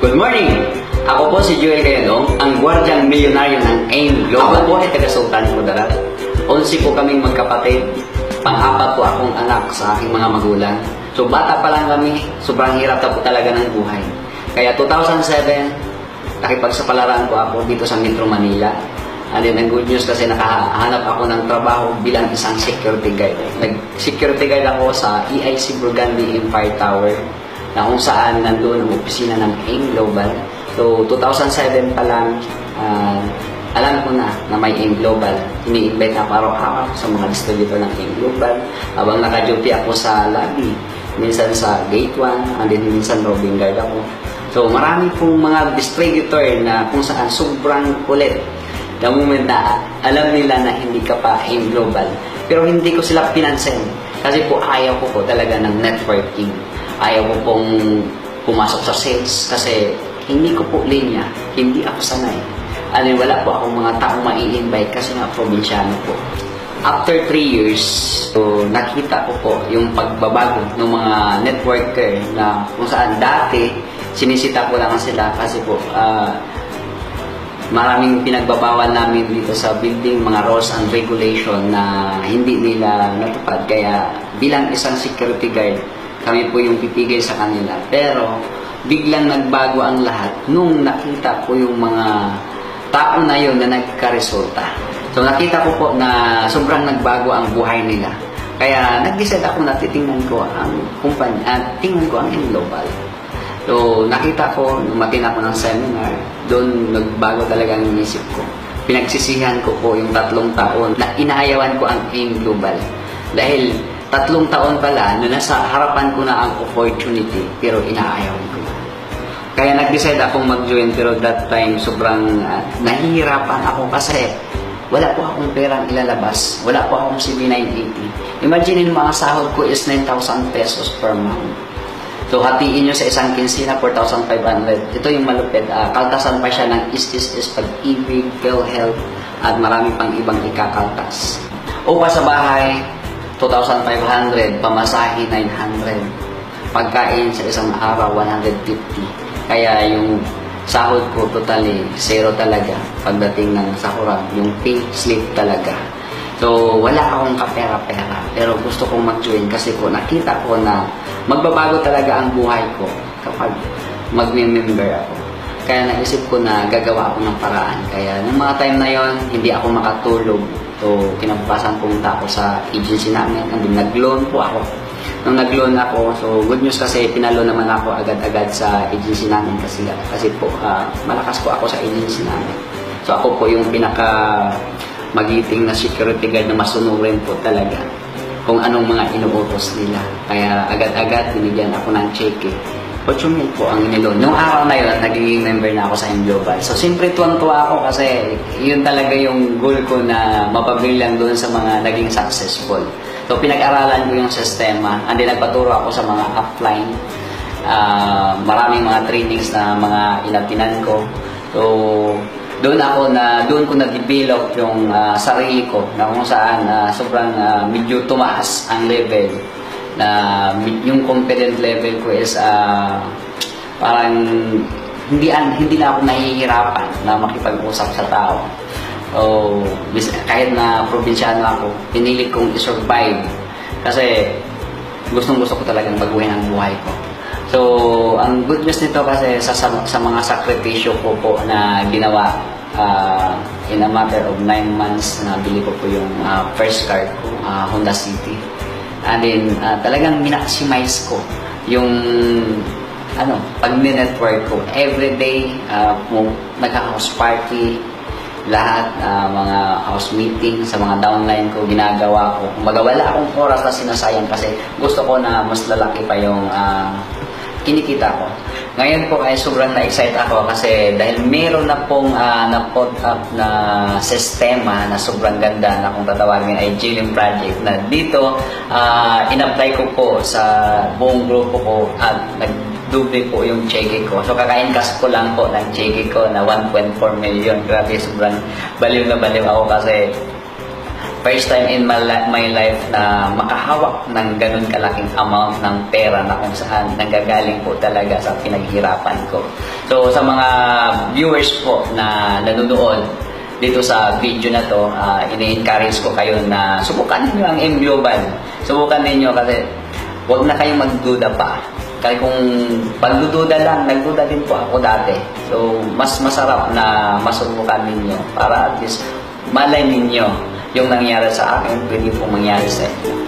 Good morning! Ako po si Joel Gayadong, ang gwardyang milyonaryo ng AIM Global. Ako po ay taga-Sultan Kudarat. 11 po kaming magkapatid. Pang-apat po akong anak sa aking mga magulang. So bata pa lang kami, sobrang hirap na po talaga ng buhay. Kaya 2007, nakipagsapalaran po ako dito sa Metro Manila. And then, ang good news kasi nakahanap ako ng trabaho bilang isang security guard. Nag-security guard ako sa EIC Burgundy Empire Tower, na kung saan nandoon ang opisina ng AIM Global. So, 2007 pa lang, alam ko na may AIM Global. Ini-invite ako araw-araw sa mga distributor ng AIM Global. Habang naka-duty ako sa lobby, minsan sa gate 1, and then minsan roving guard ako. So, marami pong mga distributor na kung saan sobrang kulit. The moment na alam nila na hindi ka pa AIM Global. Pero hindi ko sila pinansin. Kasi po ayaw ko po talaga ng networking. Ayaw ko pong pumasok sa sales kasi hindi ko po linya, hindi ako sanay. Wala po akong mga taong mai-invite kasi nga probinsyano po. After 3 years, so, nakita ko po yung pagbabago ng mga networker na kung saan dati sinisita ko lang sila kasi po maraming pinagbabawal namin dito sa building, mga rules and regulation na hindi nila natupad. Kaya bilang isang security guard, kami po yung pipigil sa kanila. Pero biglang nagbago ang lahat nung nakita ko yung mga tao na yun na nagkaresulta. So nakita ko po na sobrang nagbago ang buhay nila. Kaya nag-decide ako na titingnan ko ang kumpanya at tingnan ko ang AIM Global. So nakita ko, umatin ako ng seminar, doon nagbago talaga ang isip ko. Pinagsisihan ko po yung 3 taon na inaayawan ko ang AIM Global. Dahil 3 taon pala na nasa harapan ko na ang opportunity pero inaayawan ko. Kaya nag-decide akong mag-join pero that time sobrang nahihirapan ako kasi wala po akong perang ilalabas. Wala po akong CB980. Imagine mga sahod ko is 9,000 pesos per month. So hatiin nyo sa isang kinsina, 4,500. Ito yung malupit. Kaltasan pa siya ng is pag-ibig, PhilHealth at marami pang ibang ikakaltas. Upa sa bahay, 2,500, pamasahe 900, pagkain sa isang araw 150. Kaya yung sahod ko totally zero talaga pagdating ng sahuran, yung pay slip talaga. So wala akong kapera-pera pero gusto kong mag-join kasi ko nakita ko na magbabago talaga ang buhay ko kapag mag-member ako. Kaya naisip ko na gagawa ako ng paraan. Kaya nung mga time na yon hindi ako makatulog. So, kinabukasan pumunta ako sa agency namin and then nag-loan po ako. Nung nag-loan ako, so good news kasi pinalo naman ako agad-agad sa agency namin kasi po malakas po ako sa agency namin. So ako po yung pinaka magiting na security guard na masunurin po talaga kung anong mga inuutos nila. Kaya agad-agad binigyan ako ng cheque. 8 mil po ang nilon. Nung araw na yun, naging member na ako sa AIM Global. So, siyempre tuwang-tuwa ako kasi yun talaga yung goal ko na mapabilang doon sa mga naging successful. So, pinag-aralan ko yung sistema and then nagpaturo ako sa mga upline. Maraming mga trainings na mga inatinan ko. So, doon ko na-develop yung sarili ko na kung saan sobrang medyo tumaas ang level. Na yung confident level ko is parang hindi na ako nahihirapan na makipag-usap sa tao. So, kahit na probinsyano ako, pinilit kong i-survive kasi gustong-gusto ko talagang baguhin ang buhay ko. So, ang good news nito kasi sa mga sakripisyo ko po na ginawa in a matter of 9 months, nabili ko po yung first car ko, Honda City. And then, talagang minaksimized ko yung pag-network ko. Everyday, nagka-house party, lahat, mga house meeting sa mga downline ko, ginagawa ko. Kumbaga, wala akong oras na sinasayang kasi gusto ko na mas lalaki pa yung kinikita ko. Ngayon po ay sobrang na-excite ako kasi dahil meron na pong na-put up na sistema na sobrang ganda na kung tatawagin ay Jillian Project na dito in-apply ko po sa buong grupo ko at nag-double po yung cheque ko. So kaka-encash ko lang po ng cheque ko na 1.4 million. Grabe, sobrang baliw na baliw ako kasi first time in my life na makahawak ng ganun kalaking amount ng pera na kung saan nanggagaling po talaga sa pinaghirapan ko. So sa mga viewers po na nanonood dito sa video na to, ini-encourage ko kayo na subukan niyo ang M Global. Subukan niyo kasi huwag na kayong magduda pa. Kaya kung pagdududa lang, nagduda din po ako dati. So, mas masarap na masubukan ninyo para at least malay ninyo yung nangyari sa akin, pwede po mangyari sa inyo.